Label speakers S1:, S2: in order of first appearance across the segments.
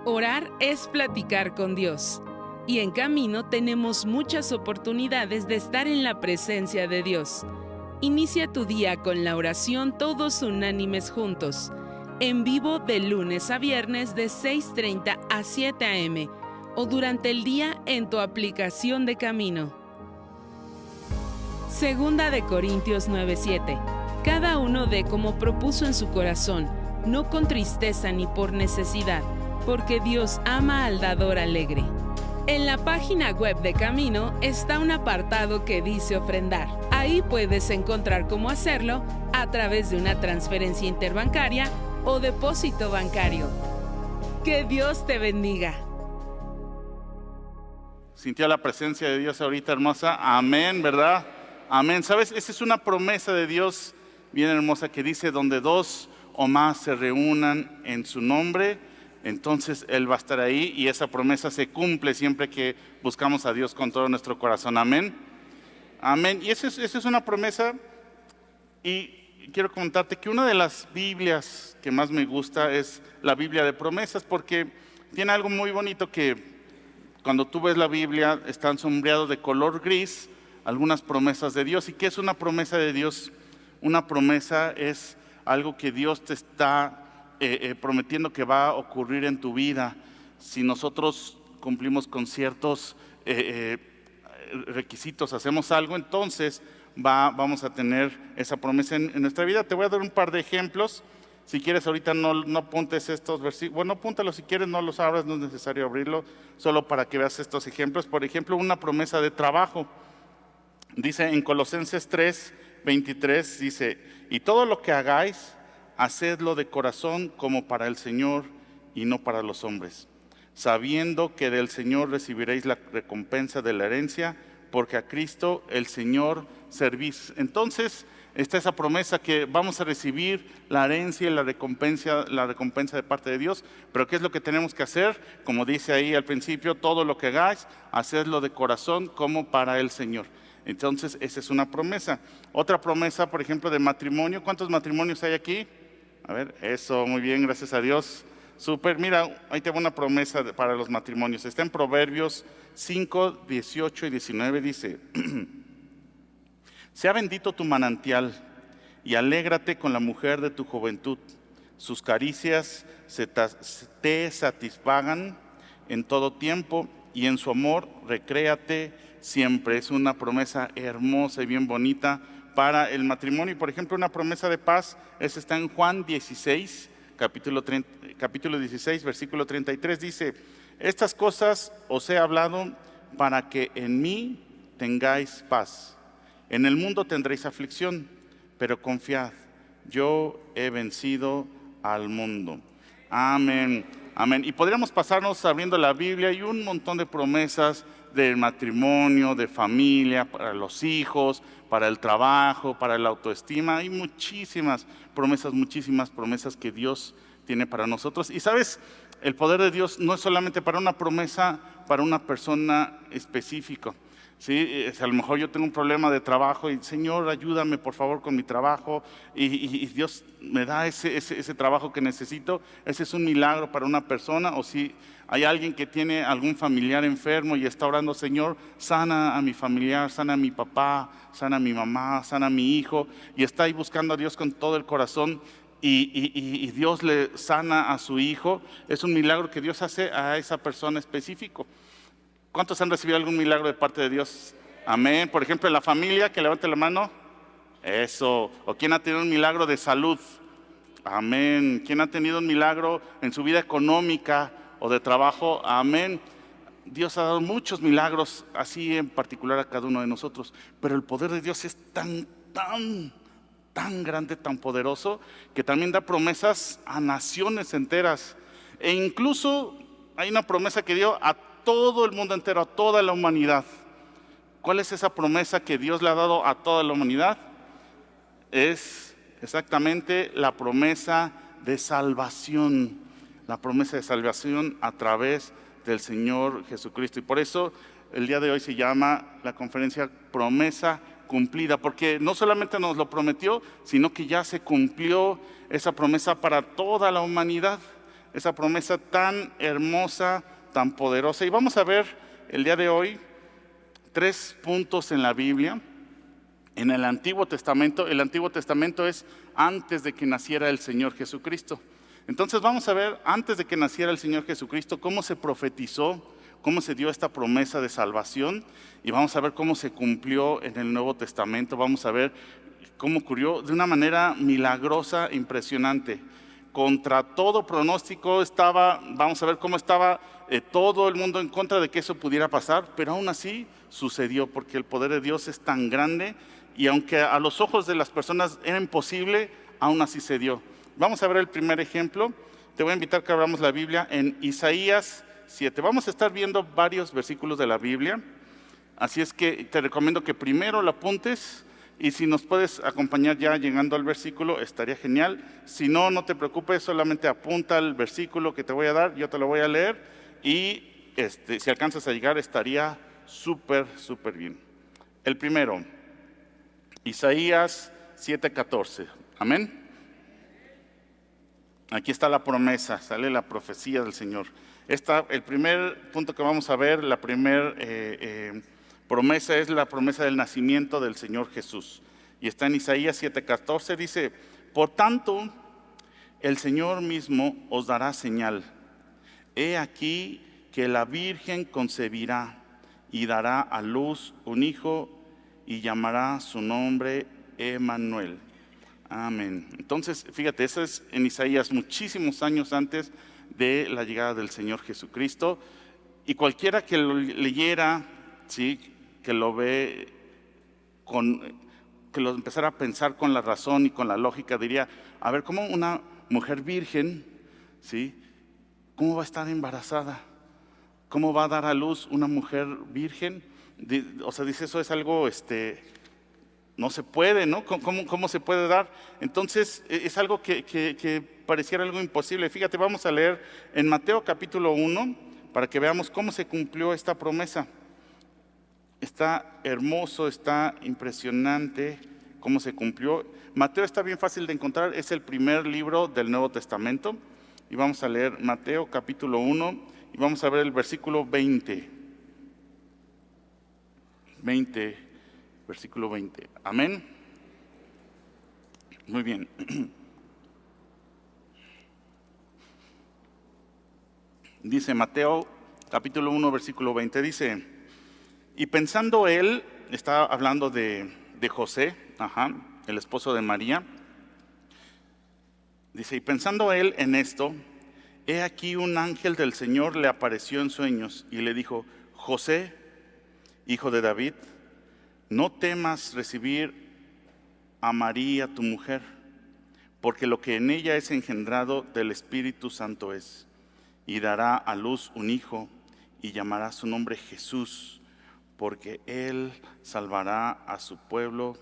S1: Orar es platicar con Dios. Y en Camino tenemos muchas oportunidades de estar en la presencia de Dios. Inicia tu día con la oración todos unánimes juntos. En vivo de lunes a viernes de 6:30 a 7 a.m. o durante el día en tu aplicación de Camino. Segunda de Corintios 9:7. Cada uno dé como propuso en su corazón, no con tristeza ni por necesidad, porque Dios ama al dador alegre. En la página web de Camino está un apartado que dice ofrendar. Ahí puedes encontrar cómo hacerlo a través de una transferencia interbancaria o depósito bancario. Que Dios te bendiga.
S2: Sintió la presencia de Dios ahorita, hermosa. Amén, ¿verdad? Amén. ¿Sabes? Esa es una promesa de Dios bien hermosa que dice, donde dos o más se reúnan en su nombre, entonces Él va a estar ahí, y esa promesa se cumple siempre que buscamos a Dios con todo nuestro corazón. Amén. Amén. Y esa es una promesa. Y quiero comentarte que una de las Biblias que más me gusta es la Biblia de promesas, porque tiene algo muy bonito que cuando tú ves la Biblia están sombreados de color gris algunas promesas de Dios. ¿Y qué es una promesa de Dios? Una promesa es algo que Dios te está prometiendo que va a ocurrir en tu vida. Si nosotros cumplimos con ciertos requisitos, hacemos algo, entonces vamos a tener esa promesa en nuestra vida. Te voy a dar un par de ejemplos. Si quieres ahorita no apuntes estos versículos, bueno, apúntalos si quieres, no los abras, no es necesario abrirlo, solo para que veas estos ejemplos. Por ejemplo, una promesa de trabajo. Dice en Colosenses 3:23, dice, y todo lo que hagáis, hacedlo de corazón como para el Señor y no para los hombres, sabiendo que del Señor recibiréis la recompensa de la herencia, porque a Cristo el Señor servís. Entonces está esa promesa que vamos a recibir la herencia y la recompensa de parte de Dios. Pero ¿qué es lo que tenemos que hacer? Como dice ahí al principio, todo lo que hagáis, hacedlo de corazón como para el Señor. Entonces esa es una promesa. Otra promesa, por ejemplo, de matrimonio. ¿Cuántos matrimonios hay aquí? A ver, eso, muy bien, gracias a Dios. Súper, mira, ahí tengo una promesa para los matrimonios. Está en Proverbios 5:18 y 19, dice, sea bendito tu manantial y alégrate con la mujer de tu juventud. Sus caricias te satisfagan en todo tiempo y en su amor recréate siempre. Es una promesa hermosa y bien bonita para el matrimonio. Y por ejemplo, una promesa de paz, esa está en Juan 16, capítulo 16, versículo 33, dice, estas cosas os he hablado para que en mí tengáis paz. En el mundo tendréis aflicción, pero confiad, yo he vencido al mundo. Amén, amén. Y podríamos pasarnos abriendo la Biblia y un montón de promesas del matrimonio, de familia, para los hijos, para el trabajo, para la autoestima. Hay muchísimas promesas que Dios tiene para nosotros. Y sabes, el poder de Dios no es solamente para una promesa, para una persona específica. Sí, a lo mejor yo tengo un problema de trabajo y Señor, ayúdame por favor con mi trabajo, y Dios me da ese trabajo que necesito. Ese es un milagro para una persona. O si hay alguien que tiene algún familiar enfermo y está orando, Señor, sana a mi familiar, sana a mi papá, sana a mi mamá, sana a mi hijo, y está ahí buscando a Dios con todo el corazón, y Dios le sana a su hijo. Es un milagro que Dios hace a esa persona específico. ¿Cuántos han recibido algún milagro de parte de Dios? Amén. Por ejemplo, en la familia, que levante la mano. Eso. ¿O quién ha tenido un milagro de salud? Amén. ¿Quién ha tenido un milagro en su vida económica o de trabajo? Amén. Dios ha dado muchos milagros, así en particular a cada uno de nosotros. Pero el poder de Dios es tan grande, tan poderoso, que también da promesas a naciones enteras. E incluso hay una promesa que dio a todo el mundo entero, a toda la humanidad. ¿Cuál es esa promesa que Dios le ha dado a toda la humanidad? Es exactamente la promesa de salvación. La promesa de salvación a través del Señor Jesucristo. Y por eso el día de hoy se llama la conferencia Promesa Cumplida, porque no solamente nos lo prometió, sino que ya se cumplió esa promesa para toda la humanidad. esa promesa tan hermosa, tan poderosa. Y vamos a ver el día de hoy 3 puntos en la Biblia. En el Antiguo Testamento es antes de que naciera el Señor Jesucristo. Entonces vamos a ver, antes de que naciera el Señor Jesucristo, cómo se profetizó, cómo se dio esta promesa de salvación, y vamos a ver cómo se cumplió en el Nuevo Testamento. Vamos a ver cómo ocurrió de una manera milagrosa, impresionante. Contra todo pronóstico vamos a ver cómo estaba todo el mundo en contra de que eso pudiera pasar, pero aún así sucedió, porque el poder de Dios es tan grande, y aunque a los ojos de las personas era imposible, aún así se dio. Vamos a ver el primer ejemplo. Te voy a invitar a que abramos la Biblia en Isaías 7. Vamos a estar viendo varios versículos de la Biblia, así es que te recomiendo que primero lo apuntes, y si nos puedes acompañar ya llegando al versículo, estaría genial. Si no, no te preocupes, solamente apunta el versículo que te voy a dar, yo te lo voy a leer, y si alcanzas a llegar estaría súper bien. El primero, Isaías 7:14. Amén. Aquí está la promesa, sale la profecía del Señor. El primer punto que vamos a ver, la primera promesa es la promesa del nacimiento del Señor Jesús. Y está en Isaías 7:14, dice: por tanto, el Señor mismo os dará señal. He aquí que la Virgen concebirá y dará a luz un hijo y llamará su nombre Emmanuel. Amén. Entonces, fíjate, eso es en Isaías, muchísimos años antes de la llegada del Señor Jesucristo. Y cualquiera que lo leyera, ¿sí?, que lo ve que lo empezara a pensar con la razón y con la lógica, diría: a ver, ¿cómo una mujer virgen, ¿sí?, cómo va a estar embarazada? ¿Cómo va a dar a luz una mujer virgen? O sea, dice, eso es algo, no se puede, ¿no? ¿Cómo se puede dar? Entonces, es algo que pareciera algo imposible. Fíjate, vamos a leer en Mateo capítulo 1 para que veamos cómo se cumplió esta promesa. Está hermoso, está impresionante cómo se cumplió. Mateo está bien fácil de encontrar, es el primer libro del Nuevo Testamento. Y vamos a leer Mateo capítulo 1 y vamos a ver el versículo 20. Versículo 20. Amén. Muy bien. Dice Mateo capítulo 1 versículo 20, dice: y pensando él, está hablando de José, el esposo de María. Dice: y pensando él en esto, he aquí un ángel del Señor le apareció en sueños y le dijo: José, hijo de David, no temas recibir a María tu mujer, porque lo que en ella es engendrado del Espíritu Santo es, y dará a luz un hijo y llamará su nombre Jesús, porque él salvará a su pueblo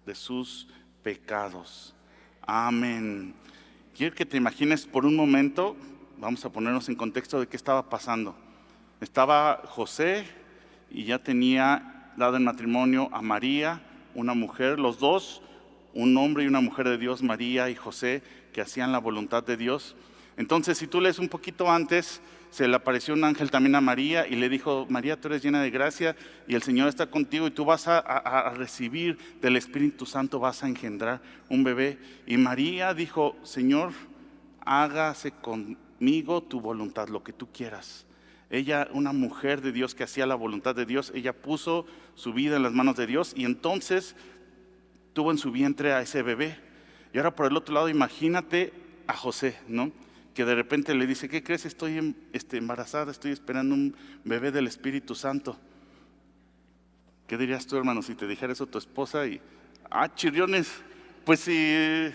S2: de sus pecados. Amén. Quiero que te imagines por un momento, vamos a ponernos en contexto de qué estaba pasando. Estaba José y ya tenía dado en matrimonio a María, una mujer, los dos, un hombre y una mujer de Dios, María y José, que hacían la voluntad de Dios. Entonces, si tú lees un poquito antes, se le apareció un ángel también a María y le dijo: María, tú eres llena de gracia y el Señor está contigo y tú vas a recibir del Espíritu Santo, vas a engendrar un bebé. Y María dijo: Señor, hágase conmigo tu voluntad, lo que tú quieras. Ella, una mujer de Dios que hacía la voluntad de Dios, ella puso su vida en las manos de Dios y entonces tuvo en su vientre a ese bebé. Y ahora por el otro lado, imagínate a José, ¿no?, que de repente le dice: ¿qué crees? Estoy embarazada, estoy esperando un bebé del Espíritu Santo. ¿Qué dirías tú, hermano, si te dijera eso tu esposa? Y, chirriones, pues si,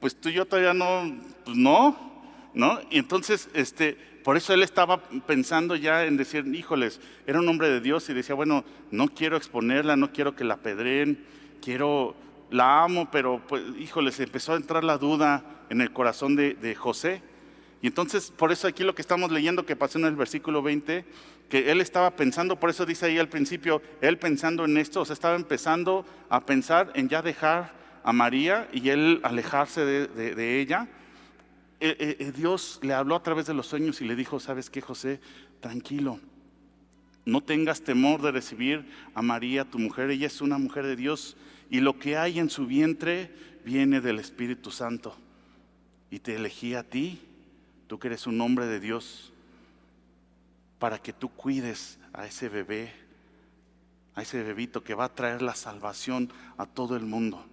S2: pues tú y yo todavía no, pues no. Y entonces, por eso él estaba pensando ya en decir: híjoles, era un hombre de Dios y decía: bueno, no quiero exponerla, no quiero que la apedreen, la amo, pero pues, híjoles, empezó a entrar la duda en el corazón de José. Y entonces, por eso aquí lo que estamos leyendo que pasó en el versículo 20, que él estaba pensando, por eso dice ahí al principio, él pensando en esto, o sea, estaba empezando a pensar en ya dejar a María y él alejarse de ella. Dios le habló a través de los sueños y le dijo: ¿sabes qué, José? Tranquilo, no tengas temor de recibir a María, tu mujer. Ella es una mujer de Dios y lo que hay en su vientre viene del Espíritu Santo. Y te elegí a ti, tú que eres un hombre de Dios, para que tú cuides a ese bebé, a ese bebito que va a traer la salvación a todo el mundo.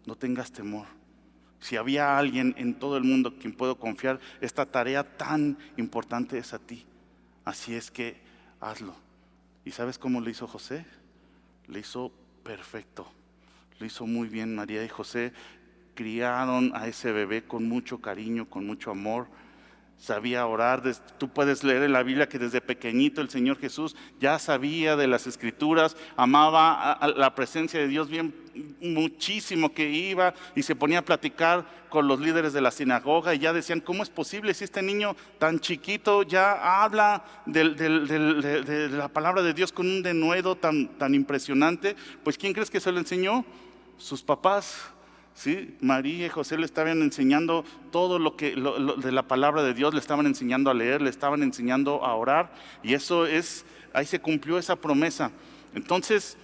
S2: No tengas temor. Si había alguien en todo el mundo quien puedo confiar esta tarea tan importante, es a ti. Así es que hazlo. ¿Y sabes cómo lo hizo José? Lo hizo perfecto. Lo hizo muy bien. María y José criaron a ese bebé con mucho cariño, con mucho amor. Sabía orar. Tú puedes leer en la Biblia que desde pequeñito el Señor Jesús ya sabía de las Escrituras, amaba a la presencia de Dios bien muchísimo, que iba y se ponía a platicar con los líderes de la sinagoga y ya decían: ¿cómo es posible si este niño tan chiquito ya habla de la palabra de Dios con un denuedo tan impresionante? Pues ¿quién crees que se lo enseñó? Sus papás. ¿Sí? María y José le estaban enseñando todo lo de la palabra de Dios, le estaban enseñando a leer, le estaban enseñando a orar, y eso es, ahí se cumplió esa promesa. Entonces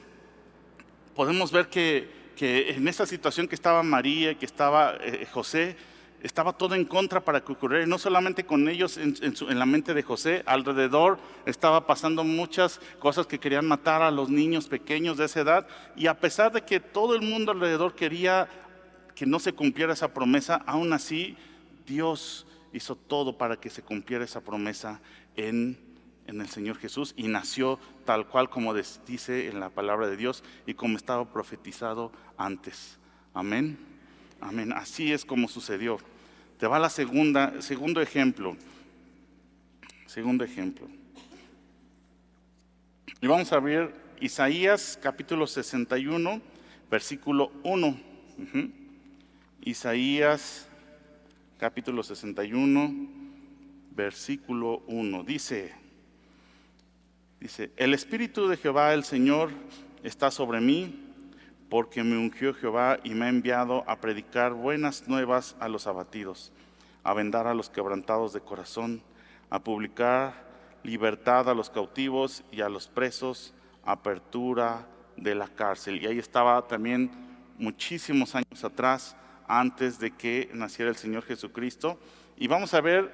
S2: podemos ver que en esa situación que estaba María y que estaba José, estaba todo en contra para que ocurriera, y no solamente con ellos en la mente de José. Alrededor estaba pasando muchas cosas que querían matar a los niños pequeños de esa edad, y a pesar de que todo el mundo alrededor quería que no se cumpliera esa promesa, aún así Dios hizo todo para que se cumpliera esa promesa en el Señor Jesús, y nació tal cual como dice en la palabra de Dios y como estaba profetizado antes. Amén, amén. Así es como sucedió. Te va la segundo ejemplo. Y vamos a ver Isaías capítulo 61, versículo 1. Isaías capítulo 61, versículo 1. Dice: el Espíritu de Jehová el Señor está sobre mí, porque me ungió Jehová y me ha enviado a predicar buenas nuevas a los abatidos, a vendar a los quebrantados de corazón, a publicar libertad a los cautivos y a los presos, apertura de la cárcel. Y ahí estaba también muchísimos años atrás, antes de que naciera el Señor Jesucristo. Y vamos a ver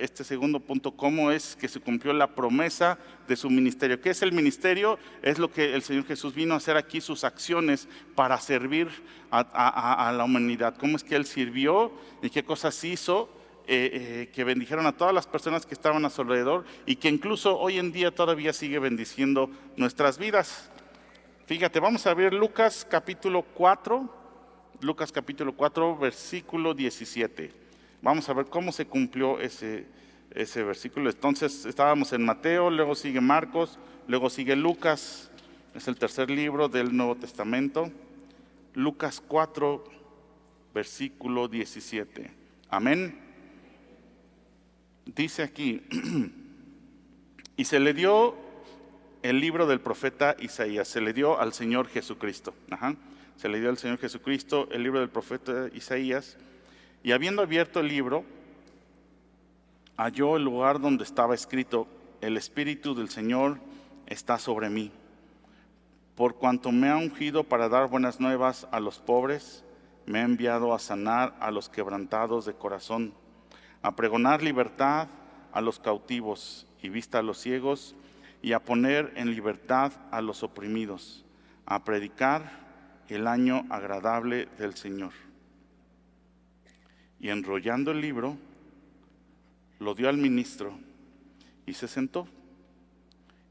S2: este segundo punto: cómo es que se cumplió la promesa de su ministerio. ¿Qué es el ministerio? Es lo que el Señor Jesús vino a hacer aquí, sus acciones para servir a la humanidad. ¿Cómo es que Él sirvió y qué cosas hizo que bendijeron a todas las personas que estaban a su alrededor, y que incluso hoy en día todavía sigue bendiciendo nuestras vidas? Fíjate, vamos a ver Lucas capítulo 4, versículo 17. Vamos a ver cómo se cumplió ese versículo. Entonces estábamos en Mateo, luego sigue Marcos, luego sigue Lucas. Es el tercer libro del Nuevo Testamento. Lucas 4, versículo 17. Amén. Dice aquí: y se le dio el libro del profeta Isaías. Se le dio al Señor Jesucristo. Se le dio al Señor Jesucristo el libro del profeta Isaías, y habiendo abierto el libro, halló el lugar donde estaba escrito: el Espíritu del Señor está sobre mí, por cuanto me ha ungido para dar buenas nuevas a los pobres, me ha enviado a sanar a los quebrantados de corazón, a pregonar libertad a los cautivos y vista a los ciegos, y a poner en libertad a los oprimidos, a predicar el año agradable del Señor. Y enrollando el libro, lo dio al ministro y se sentó.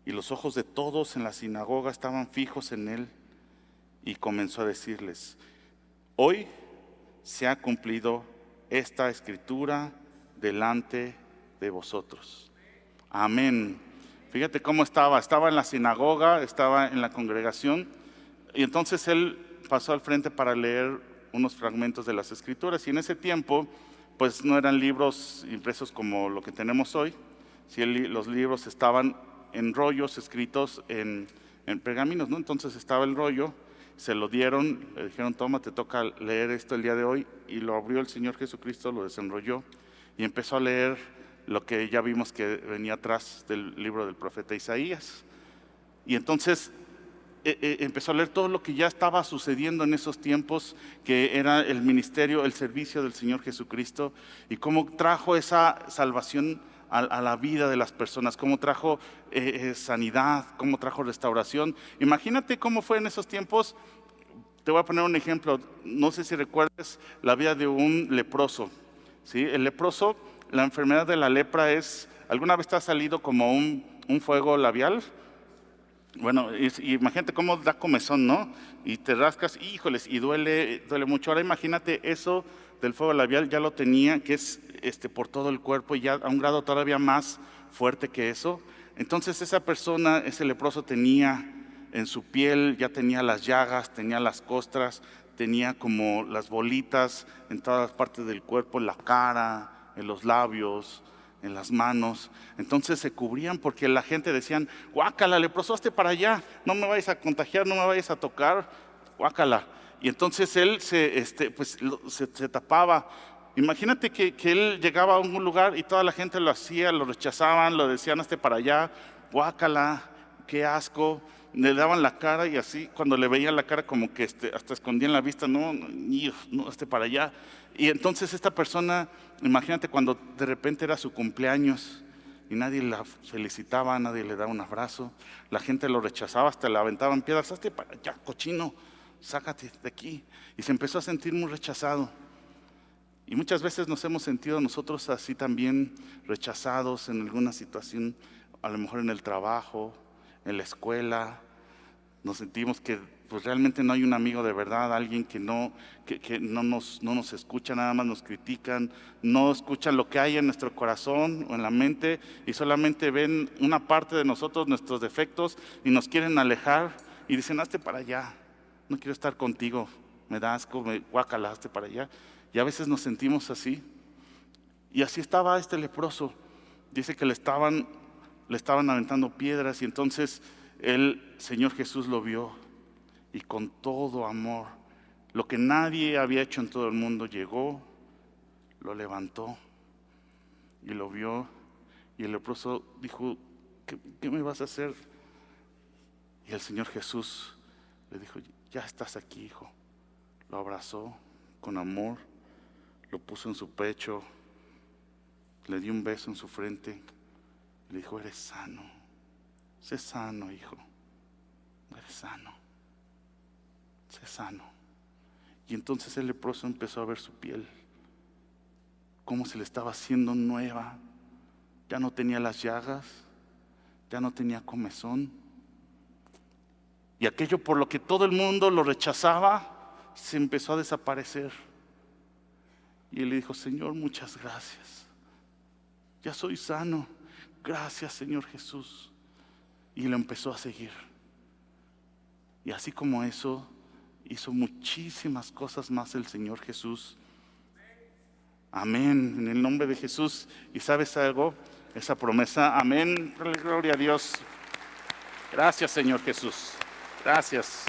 S2: Y los ojos de todos en la sinagoga estaban fijos en él, y comenzó a decirles: hoy se ha cumplido esta escritura delante de vosotros. Amén. Fíjate cómo estaba en la sinagoga, estaba en la congregación, y entonces él pasó al frente para leer unos fragmentos de las Escrituras. Y en ese tiempo, pues no eran libros impresos como lo que tenemos hoy. Sí, los libros estaban en rollos escritos en pergaminos, ¿no? Entonces estaba el rollo, se lo dieron, le dijeron: toma, te toca leer esto el día de hoy. Y lo abrió el Señor Jesucristo, lo desenrolló, y empezó a leer lo que ya vimos que venía atrás del libro del profeta Isaías. Y entonces empezó a leer todo lo que ya estaba sucediendo en esos tiempos, que era el ministerio, el servicio del Señor Jesucristo, y cómo trajo esa salvación a la vida de las personas, cómo trajo sanidad, cómo trajo restauración. Imagínate cómo fue en esos tiempos. Te voy a poner un ejemplo. No sé si recuerdas la vida de un leproso, ¿sí? El leproso, la enfermedad de la lepra es, ¿alguna vez te ha salido como un fuego labial? Bueno, imagínate cómo da comezón, ¿no? Y te rascas, híjoles, y duele mucho. Ahora imagínate eso del fuego labial, ya lo tenía, que es por todo el cuerpo, y ya a un grado todavía más fuerte que eso. Entonces esa persona, ese leproso, tenía en su piel, ya tenía las llagas, tenía las costras, tenía como las bolitas en todas las partes del cuerpo, en la cara, en los labios, en las manos. Entonces se cubrían porque la gente decían: guácala, leproso, hazte para allá, no me vayas a contagiar, no me vayas a tocar, guácala. Y entonces él se tapaba. Imagínate que él llegaba a un lugar y toda la gente lo hacía, lo rechazaban, lo decían: hazte para allá, guácala, qué asco. Le daban la cara, y así cuando le veían la cara como que hasta escondían la vista: no, hazte para allá. Y entonces esta persona, imagínate cuando de repente era su cumpleaños y nadie la felicitaba, nadie le daba un abrazo, la gente lo rechazaba, hasta le aventaban piedras: hazte para allá, cochino, sácate de aquí. Y se empezó a sentir muy rechazado. Y muchas veces nos hemos sentido nosotros así también, rechazados en alguna situación, a lo mejor en el trabajo, en la escuela. Nos sentimos que pues realmente no hay un amigo de verdad, alguien que no nos escucha, nada más nos critican, no escuchan lo que hay en nuestro corazón o en la mente, y solamente ven una parte de nosotros, nuestros defectos, y nos quieren alejar y dicen: hazte para allá, no quiero estar contigo, me da asco, guácala, hazte para allá. Y a veces nos sentimos así. Y así estaba este leproso. Dice que le estaban aventando piedras, y entonces el Señor Jesús lo vio, y con todo amor, lo que nadie había hecho en todo el mundo, llegó, lo levantó y lo vio. Y el leproso dijo: ¿qué me vas a hacer? Y el Señor Jesús le dijo: ya estás aquí, hijo. Lo abrazó con amor, lo puso en su pecho, le dio un beso en su frente, le dijo: eres sano, sé sano, hijo, eres sano, sé sano. Y entonces el leproso empezó a ver su piel, cómo se le estaba haciendo nueva. Ya no tenía las llagas, ya no tenía comezón. Y aquello por lo que todo el mundo lo rechazaba, se empezó a desaparecer. Y él le dijo: Señor, muchas gracias, ya soy sano, gracias, Señor Jesús. Y lo empezó a seguir. Y así como eso, hizo muchísimas cosas más el Señor Jesús. Amén, en el nombre de Jesús. ¿Y sabes algo? Esa promesa, amén, gloria a Dios. Gracias, Señor Jesús, gracias.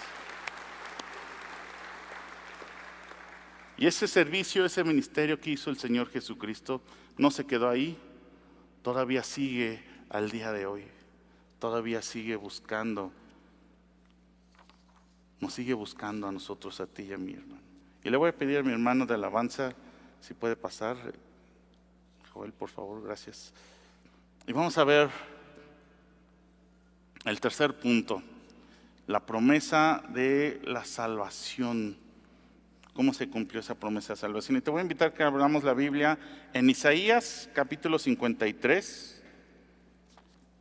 S2: Y ese servicio, ese ministerio que hizo el Señor Jesucristo, no se quedó ahí, todavía sigue al día de hoy, todavía sigue buscando, nos sigue buscando a nosotros, a ti y a mi hermano. Y le voy a pedir a mi hermano de alabanza, si puede pasar, Joel, por favor, gracias. Y vamos a ver el tercer punto, la promesa de la salvación. ¿Cómo se cumplió esa promesa de salvación? Y te voy a invitar a que abramos la Biblia en Isaías capítulo 53.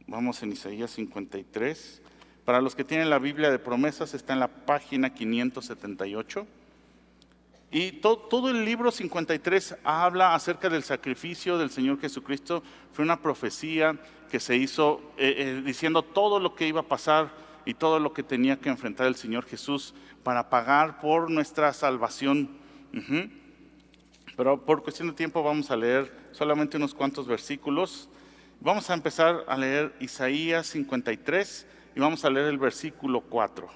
S2: Vamos en Isaías 53. Para los que tienen la Biblia de promesas, está en la página 578. Y todo el libro 53 habla acerca del sacrificio del Señor Jesucristo. Fue una profecía que se hizo diciendo todo lo que iba a pasar y todo lo que tenía que enfrentar el Señor Jesús para pagar por nuestra salvación. Pero por cuestión de tiempo vamos a leer solamente unos cuantos versículos. Vamos a empezar a leer Isaías 53 y vamos a leer el versículo 4.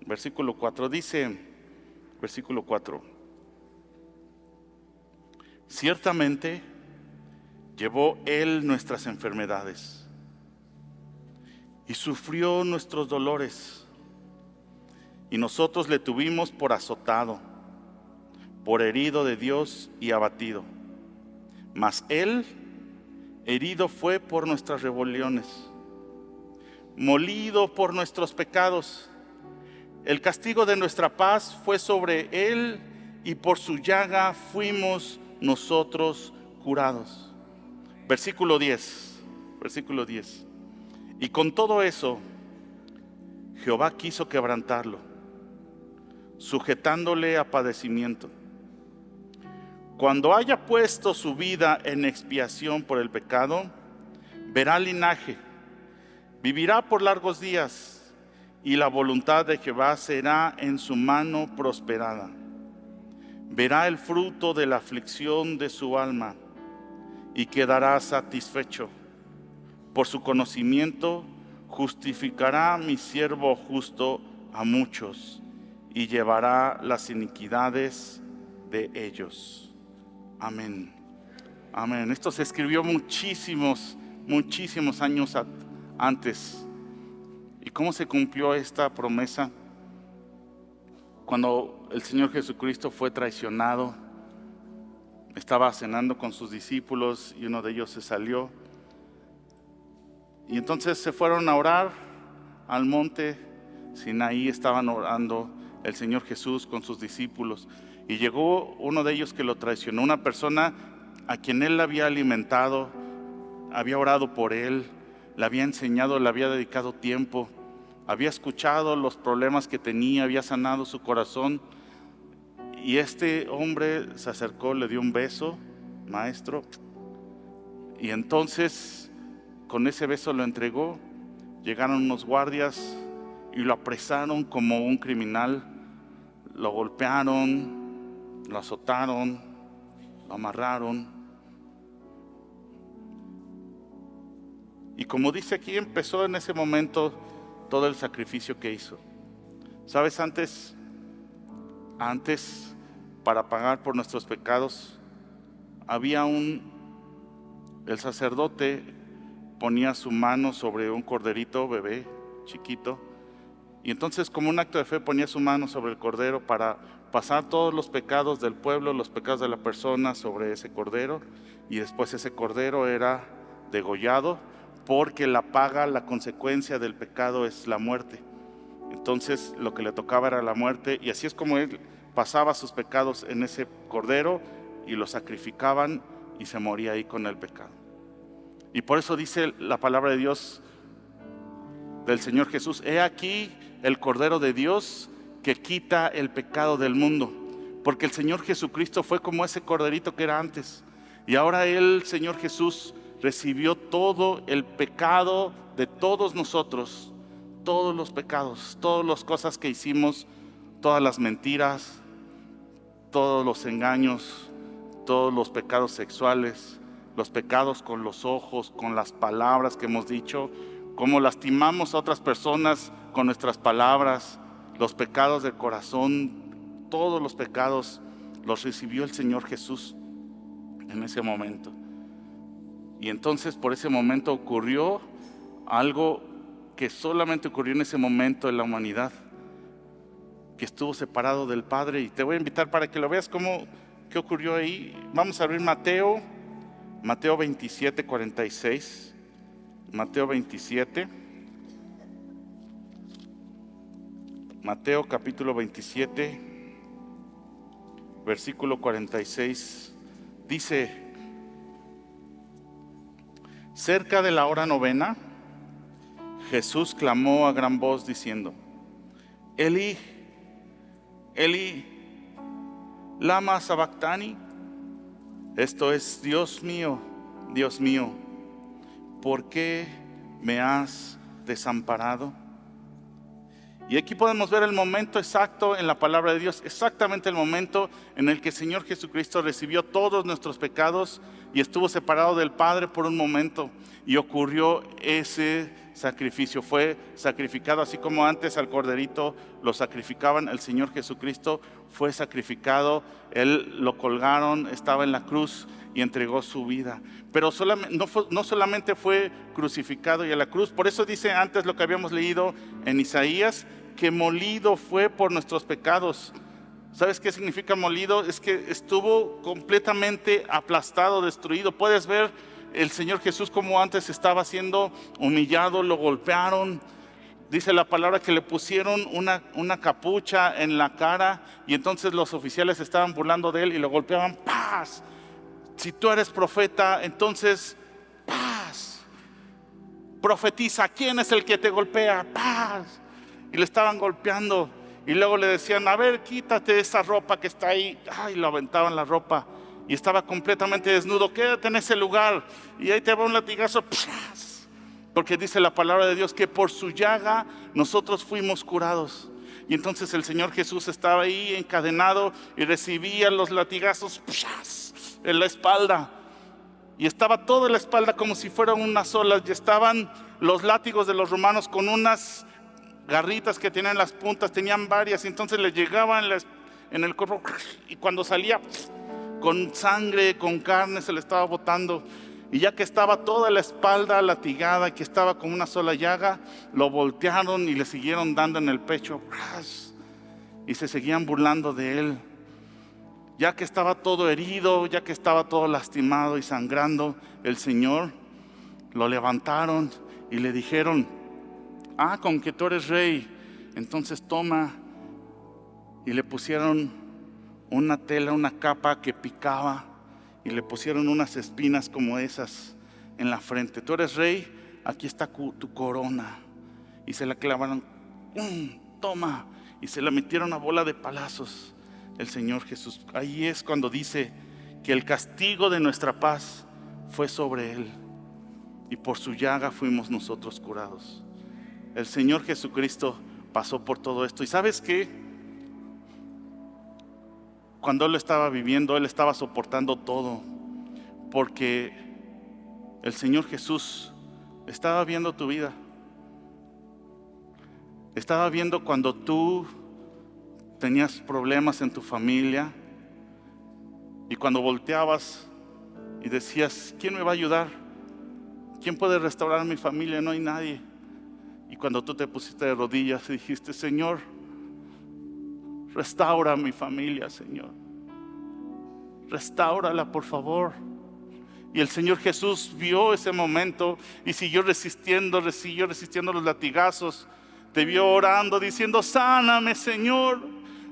S2: Versículo 4 dice, versículo 4: ciertamente Llevó Él nuestras enfermedades y sufrió nuestros dolores. Y nosotros le tuvimos por azotado, por herido de Dios y abatido. Mas Él herido fue por nuestras rebeliones, molido por nuestros pecados. El castigo de nuestra paz fue sobre Él, y por su llaga fuimos nosotros curados. Versículo 10. Y con todo eso, Jehová quiso quebrantarlo, sujetándole a padecimiento. Cuando haya puesto su vida en expiación por el pecado, verá linaje, vivirá por largos días, y la voluntad de Jehová será en su mano prosperada. Verá el fruto de la aflicción de su alma y quedará satisfecho. Por su conocimiento justificará mi siervo justo a muchos y llevará las iniquidades de ellos. Amén. Amén. Esto se escribió muchísimos años antes. ¿Y cómo se cumplió esta promesa? Cuando el Señor Jesucristo fue traicionado, estaba cenando con sus discípulos y uno de ellos se salió. Y entonces se fueron a orar al monte Sinaí. Estaban orando el Señor Jesús con sus discípulos. Y llegó uno de ellos que lo traicionó, una persona a quien Él había alimentado, había orado por Él, le había enseñado, le había dedicado tiempo, había escuchado los problemas que tenía, había sanado su corazón. Y este hombre se acercó, le dio un beso, maestro, y entonces con ese beso lo entregó. Llegaron unos guardias y lo apresaron como un criminal, lo golpearon, lo azotaron, lo amarraron. Y como dice aquí, empezó en ese momento todo el sacrificio que hizo. ¿Sabes? Antes, para pagar por nuestros pecados, el sacerdote ponía su mano sobre un corderito bebé, chiquito, y entonces como un acto de fe ponía su mano sobre el cordero para pasar todos los pecados del pueblo, los pecados de la persona sobre ese cordero, y después ese cordero era degollado, porque la paga, la consecuencia del pecado es la muerte. Entonces lo que le tocaba era la muerte, y así es como Él pasaba sus pecados en ese cordero y lo sacrificaban y se moría ahí con el pecado. Y por eso dice la palabra de Dios del Señor Jesús: he aquí el Cordero de Dios que quita el pecado del mundo. Porque el Señor Jesucristo fue como ese corderito que era antes, y ahora Él, Señor Jesús, recibió todo el pecado de todos nosotros, todos los pecados, todas las cosas que hicimos, todas las mentiras, todos los engaños, todos los pecados sexuales, los pecados con los ojos, con las palabras que hemos dicho, cómo lastimamos a otras personas con nuestras palabras, los pecados del corazón, todos los pecados los recibió el Señor Jesús en ese momento. Y entonces por ese momento ocurrió algo que solamente ocurrió en ese momento en la humanidad, que estuvo separado del Padre. Y te voy a invitar para que lo veas qué ocurrió ahí. Vamos a abrir Mateo 27, 46. Mateo 27. Mateo capítulo 27, versículo 46. Dice: cerca de la hora novena, Jesús clamó a gran voz diciendo: Elí, Elí, lama sabactani. Esto es: Dios mío, ¿por qué me has desamparado? Y aquí podemos ver el momento exacto en la palabra de Dios, exactamente el momento en el que el Señor Jesucristo recibió todos nuestros pecados y estuvo separado del Padre por un momento, y ocurrió ese sacrificio. Fue sacrificado, así como antes al corderito lo sacrificaban, el Señor Jesucristo fue sacrificado. Él lo colgaron, estaba en la cruz, y entregó su vida. Pero no solamente fue crucificado y a la cruz. Por eso dice antes lo que habíamos leído en Isaías, que molido fue por nuestros pecados. ¿Sabes qué significa molido? Es que estuvo completamente aplastado, destruido. Puedes ver el Señor Jesús como antes estaba siendo humillado, lo golpearon. Dice la palabra que le pusieron una capucha en la cara y entonces los oficiales estaban burlando de él y lo golpeaban. ¡Paz! Si tú eres profeta, entonces paz. Profetiza, ¿quién es el que te golpea? Paz. Y le estaban golpeando y luego le decían, a ver, quítate esa ropa que está ahí. Ay, lo aventaban la ropa y estaba completamente desnudo. Quédate en ese lugar y ahí te va un latigazo. ¡Paz! Porque dice la palabra de Dios que por su llaga nosotros fuimos curados. Y entonces el Señor Jesús estaba ahí encadenado y recibía los latigazos en la espalda. Y estaba toda la espalda como si fueran unas olas. Y estaban los látigos de los romanos con unas garritas que tenían las puntas, tenían varias. Y entonces le llegaban en el cuerpo. Y cuando salía con sangre, con carne, se le estaba botando. Y ya que estaba toda la espalda latigada, que estaba como una sola llaga, lo voltearon y le siguieron dando en el pecho. Y se seguían burlando de él. Ya que estaba todo herido, ya que estaba todo lastimado y sangrando, el Señor lo levantaron y le dijeron, con que tú eres rey, entonces toma. Y le pusieron una tela, una capa que picaba. Y le pusieron unas espinas como esas en la frente. Tú eres rey, aquí está tu corona. Y se la clavaron, toma. Y se la metieron a bola de palazos el Señor Jesús. Ahí es cuando dice que el castigo de nuestra paz fue sobre Él. Y por su llaga fuimos nosotros curados. El Señor Jesucristo pasó por todo esto. ¿Y sabes qué? Cuando Él estaba viviendo, Él estaba soportando todo, porque el Señor Jesús estaba viendo tu vida. Estaba viendo cuando tú tenías problemas en tu familia y cuando volteabas y decías, ¿quién me va a ayudar? ¿Quién puede restaurar mi familia? No hay nadie. Y cuando tú te pusiste de rodillas y dijiste, Señor, restaura mi familia, Señor. Restáurala, por favor. Y el Señor Jesús vio ese momento y siguió resistiendo los latigazos. Te vio orando, diciendo, sáname, Señor,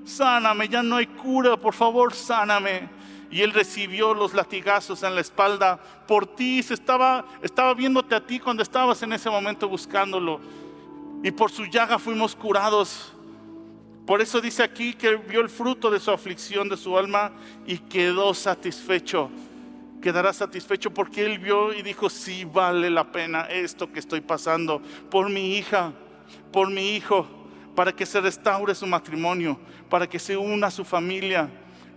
S2: sáname, ya no hay cura, por favor, sáname. Y Él recibió los latigazos en la espalda por ti. Estaba viéndote a ti cuando estabas en ese momento buscándolo. Y por su llaga fuimos curados. Por eso dice aquí que vio el fruto de su aflicción, de su alma, y quedó satisfecho. Quedará satisfecho porque Él vio y dijo, sí vale la pena esto que estoy pasando por mi hija, por mi hijo, para que se restaure su matrimonio, para que se una a su familia,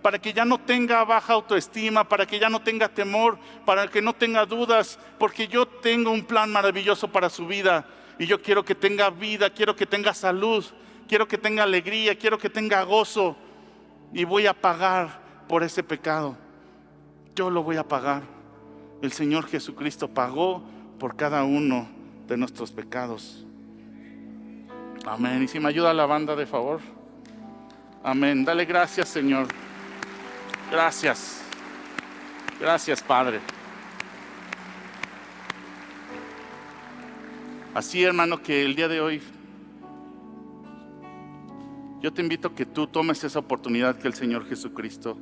S2: para que ya no tenga baja autoestima, para que ya no tenga temor, para que no tenga dudas, porque yo tengo un plan maravilloso para su vida y yo quiero que tenga vida, quiero que tenga salud. Quiero que tenga alegría, quiero que tenga gozo y voy a pagar por ese pecado. Yo lo voy a pagar. El Señor Jesucristo pagó por cada uno de nuestros pecados. Amén. Y si me ayuda la banda, de favor. Amén. Dale gracias, Señor. Gracias. Gracias, Padre. Así, hermano, que el día de hoy yo te invito a que tú tomes esa oportunidad que el Señor Jesucristo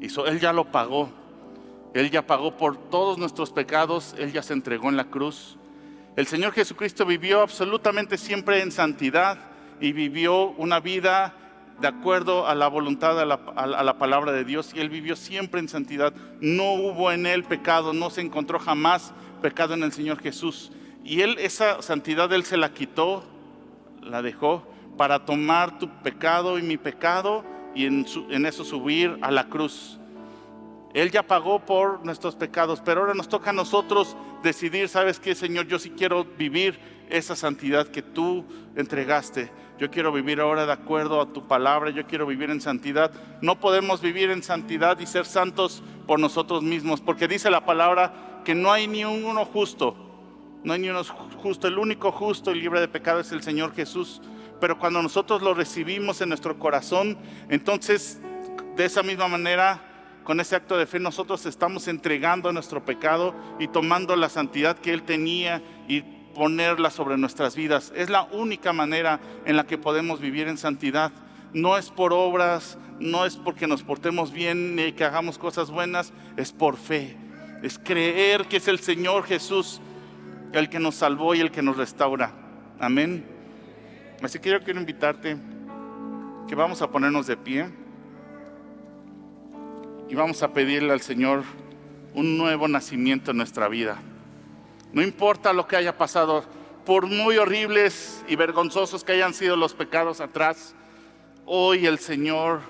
S2: hizo. Él ya lo pagó. Él ya pagó por todos nuestros pecados. Él ya se entregó en la cruz. El Señor Jesucristo vivió absolutamente siempre en santidad y vivió una vida de acuerdo a la voluntad, a la palabra de Dios. Y Él vivió siempre en santidad. No hubo en Él pecado. No se encontró jamás pecado en el Señor Jesús. Y Él, esa santidad, Él se la quitó, la dejó, para tomar tu pecado y mi pecado y en eso subir a la cruz. Él ya pagó por nuestros pecados, pero ahora nos toca a nosotros decidir, ¿sabes qué, Señor? Yo sí quiero vivir esa santidad que tú entregaste. Yo quiero vivir ahora de acuerdo a tu palabra. Yo quiero vivir en santidad. No podemos vivir en santidad y ser santos por nosotros mismos, porque dice la palabra que no hay ni uno justo. No hay ni uno justo. El único justo y libre de pecado es el Señor Jesús. Pero cuando nosotros lo recibimos en nuestro corazón, entonces de esa misma manera, con ese acto de fe, nosotros estamos entregando nuestro pecado y tomando la santidad que Él tenía y ponerla sobre nuestras vidas. Es la única manera en la que podemos vivir en santidad. No es por obras, no es porque nos portemos bien ni que hagamos cosas buenas, es por fe. Es creer que es el Señor Jesús el que nos salvó y el que nos restaura. Amén. Así que yo quiero invitarte que vamos a ponernos de pie y vamos a pedirle al Señor un nuevo nacimiento en nuestra vida. No importa lo que haya pasado, por muy horribles y vergonzosos que hayan sido los pecados atrás, hoy el Señor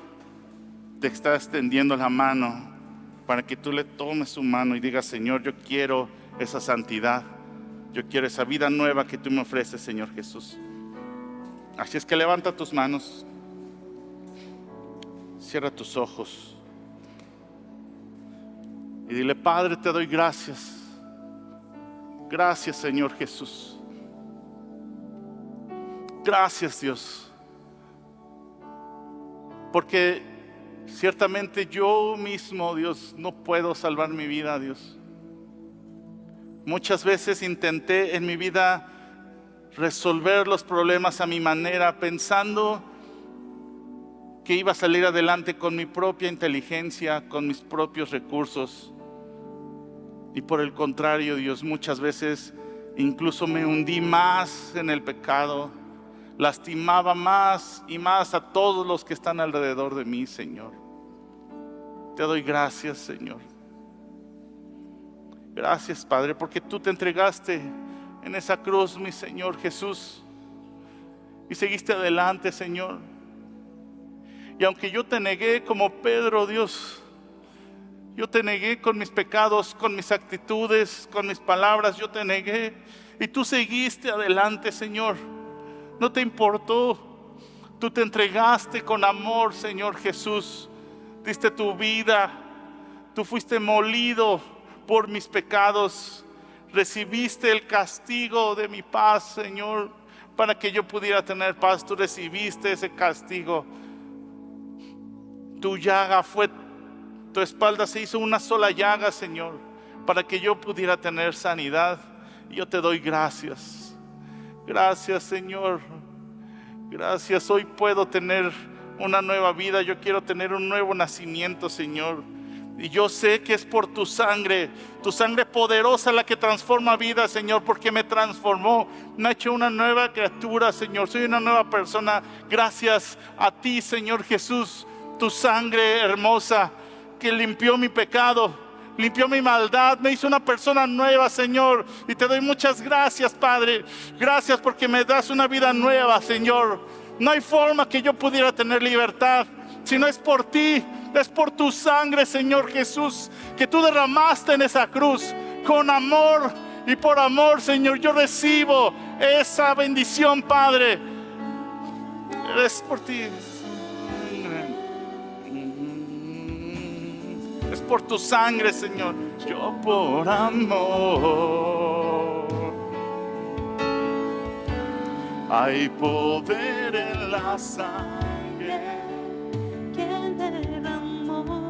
S2: te está extendiendo la mano para que tú le tomes su mano y digas: Señor, yo quiero esa santidad, yo quiero esa vida nueva que tú me ofreces, Señor Jesús. Así es que levanta tus manos, cierra tus ojos y dile: Padre, te doy gracias. Gracias, Señor Jesús. Gracias, Dios. Porque ciertamente yo mismo, Dios, no puedo salvar mi vida, Dios. Muchas veces intenté en mi vida resolver los problemas a mi manera, pensando que iba a salir adelante con mi propia inteligencia, con mis propios recursos. Y por el contrario, Dios, muchas veces incluso me hundí más en el pecado, lastimaba más y más a todos los que están alrededor de mí, Señor. Te doy gracias, Señor. Gracias, Padre, porque tú te entregaste en esa cruz, mi Señor Jesús, y seguiste adelante, Señor. Y aunque yo te negué como Pedro, Dios, yo te negué con mis pecados, con mis actitudes, con mis palabras, yo te negué. Y tú seguiste adelante, Señor. No te importó. Tú te entregaste con amor, Señor Jesús. Diste tu vida. Tú fuiste molido por mis pecados. Recibiste el castigo de mi paz, Señor, para que yo pudiera tener paz. Tú recibiste ese castigo. Tu llaga fue, tu espalda se hizo una sola llaga, Señor, para que yo pudiera tener sanidad. Y yo te doy gracias. Gracias, Señor. Gracias. Hoy puedo tener una nueva vida. Yo quiero tener un nuevo nacimiento, Señor. Y yo sé que es por tu sangre poderosa la que transforma vidas, Señor, porque me transformó, me ha hecho una nueva criatura, Señor. Soy una nueva persona gracias a ti, Señor Jesús. Tu sangre hermosa que limpió mi pecado, limpió mi maldad, me hizo una persona nueva, Señor. Y te doy muchas gracias, Padre. Gracias porque me das una vida nueva, Señor. No hay forma que yo pudiera tener libertad si no es por ti. Es por tu sangre, Señor Jesús, que tú derramaste en esa cruz. Con amor y por amor, Señor, yo recibo esa bendición, Padre. Es por ti. Es por tu sangre, Señor. Yo por amor. Hay poder en la sangre
S3: que derramó.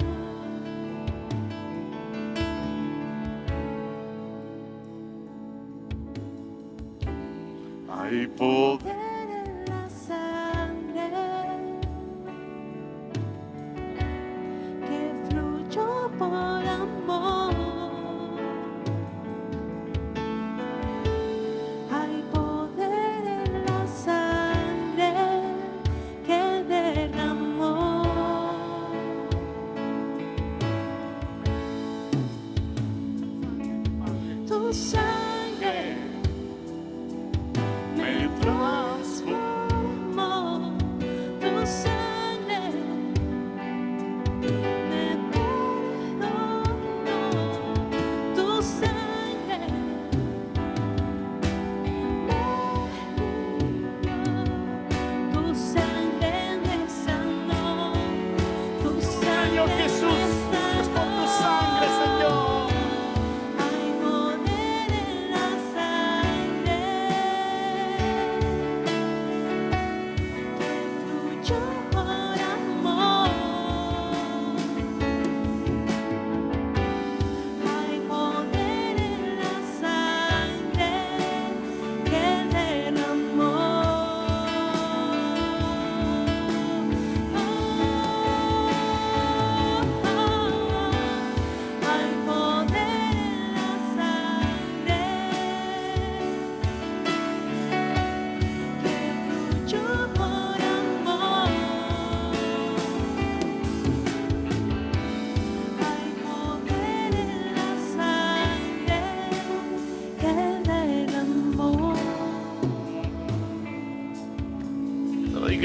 S2: Hay poder
S3: En la sangre que fluyó por amor. Hay poder en la sangre que derramó. Tu sangre
S2: me
S3: transformó, tu sangre me perdonó, tu sangre me limpió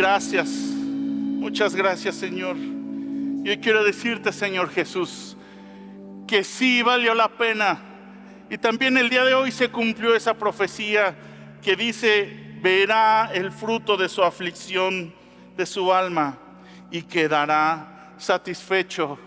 S2: Gracias, muchas gracias, Señor. Y hoy quiero decirte, Señor Jesús, que sí valió la pena. Y también el día de hoy se cumplió esa profecía que dice: verá el fruto de su aflicción, de su alma, y quedará satisfecho.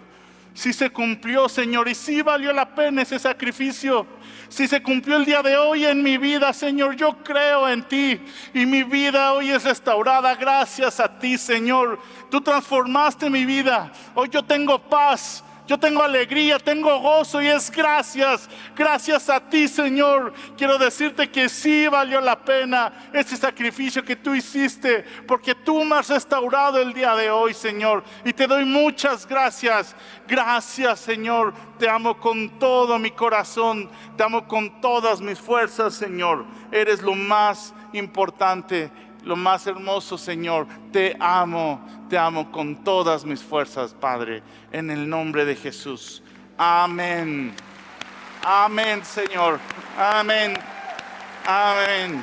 S2: Sí se cumplió, Señor, y sí valió la pena ese sacrificio. Si se cumplió el día de hoy en mi vida, Señor, yo creo en ti y mi vida hoy es restaurada gracias a ti, Señor. Tú transformaste mi vida. Hoy yo tengo paz, yo tengo alegría, tengo gozo, y es gracias a ti, Señor. Quiero decirte que sí valió la pena ese sacrificio que tú hiciste, porque tú me has restaurado el día de hoy, Señor, y te doy muchas gracias. Gracias, Señor. Te amo con todo mi corazón, te amo con todas mis fuerzas, Señor. Eres lo más importante, lo más hermoso, Señor. Te amo con todas mis fuerzas, Padre, en el nombre de Jesús. Amén. Amén, Señor. Amén. Amén.